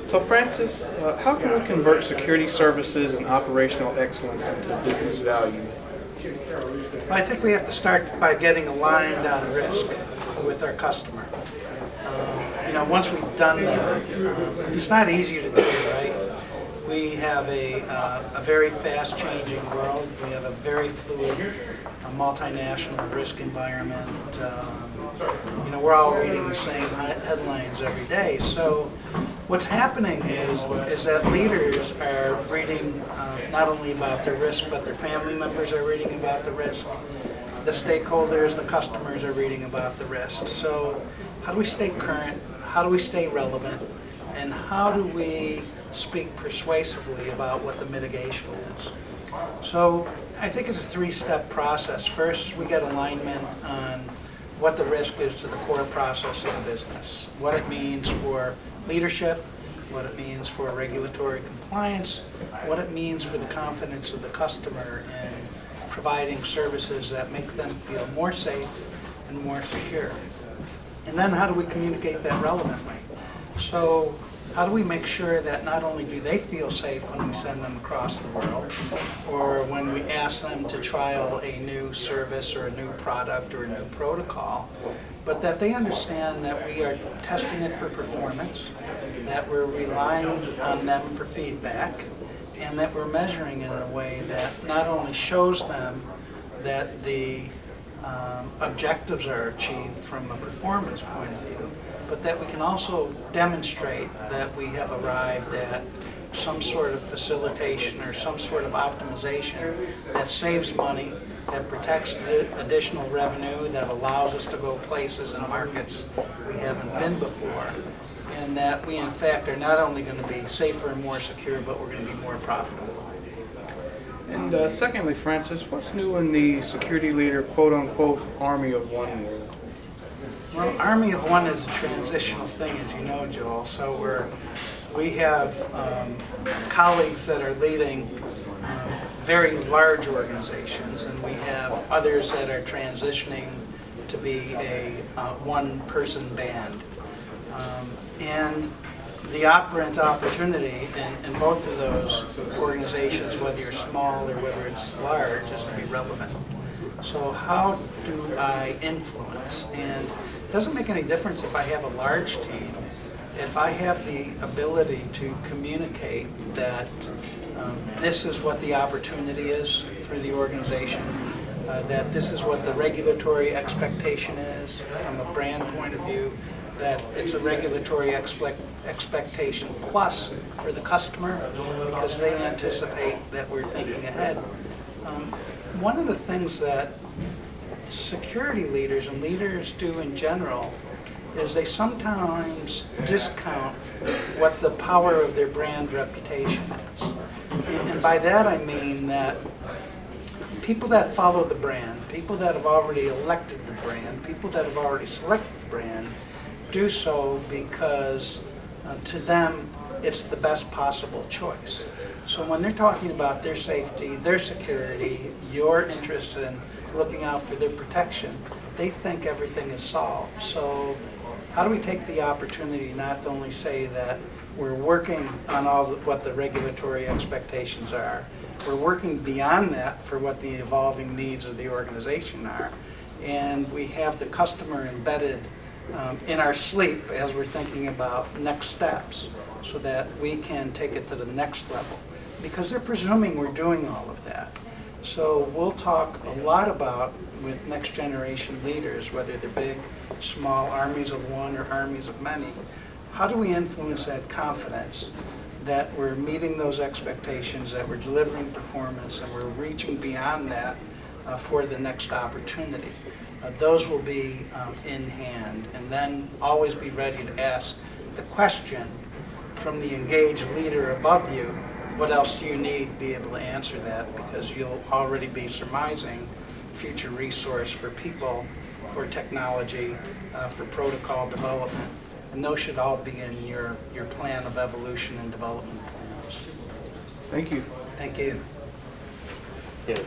So Francis, how can we convert security services and operational excellence into business value? Well, I think we have to start by getting aligned on risk with our customer. Once we've done that, it's not easy to do, right? We have a very fast-changing world. We have a very fluid, multinational risk environment. We're all reading the same headlines every day. So what's happening is that leaders are reading not only about their risk, but their family members are reading about the risk. The stakeholders, the customers are reading about the risk. So how do we stay current? How do we stay relevant? And how do we speak persuasively about what the mitigation is? So I think it's a three-step process. First, we get alignment on what the risk is to the core process of the business, what it means for leadership, what it means for regulatory compliance, what it means for the confidence of the customer in providing services that make them feel more safe and more secure. And then how do we communicate that relevantly? So how do we make sure that not only do they feel safe when we send them across the world, or when we ask them to trial a new service or a new product or a new protocol, but that they understand that we are testing it for performance, that we're relying on them for feedback, and that we're measuring it in a way that not only shows them that the objectives are achieved from a performance point of view, but that we can also demonstrate that we have arrived at some sort of facilitation or some sort of optimization that saves money, that protects additional revenue, that allows us to go places and markets we haven't been before, and that we in fact are not only going to be safer and more secure, but we're going to be more profitable. And secondly, Francis, what's new in the security leader quote-unquote army of one world? Well, Army of One is a transitional thing, as you know, Joel. So we have colleagues that are leading very large organizations, and we have others that are transitioning to be a one-person band. And the operant opportunity in both of those organizations, whether you're small or whether it's large, is to be relevant. So how do I influence? And it doesn't make any difference if I have a large team. If I have the ability to communicate that this is what the opportunity is for the organization, that this is what the regulatory expectation is from a brand point of view, that it's a regulatory expectation plus for the customer because they anticipate that we're thinking ahead. One of the things that security leaders and leaders do in general is they sometimes discount what the power of their brand reputation is. And by that I mean that people that follow the brand, people that have already elected the brand, people that have already selected the brand, do so because to them it's the best possible choice. So when they're talking about their safety, their security, your interest in looking out for their protection, they think everything is solved. So how do we take the opportunity not to only say that we're working on what the regulatory expectations are, we're working beyond that for what the evolving needs of the organization are, and we have the customer embedded in our sleep as we're thinking about next steps so that we can take it to the next level, because they're presuming we're doing all of that. So we'll talk a lot about, with next generation leaders, whether they're big, small, armies of one or armies of many, how do we influence that confidence that we're meeting those expectations, that we're delivering performance, and we're reaching beyond that for the next opportunity. Those will be in hand, and then always be ready to ask the question from the engaged leader above you, what else do you need to be able to answer that, because you'll already be surmising future resource for people, for technology, for protocol development, and those should all be in your plan of evolution and development plans. Thank you. Thank you. Yeah.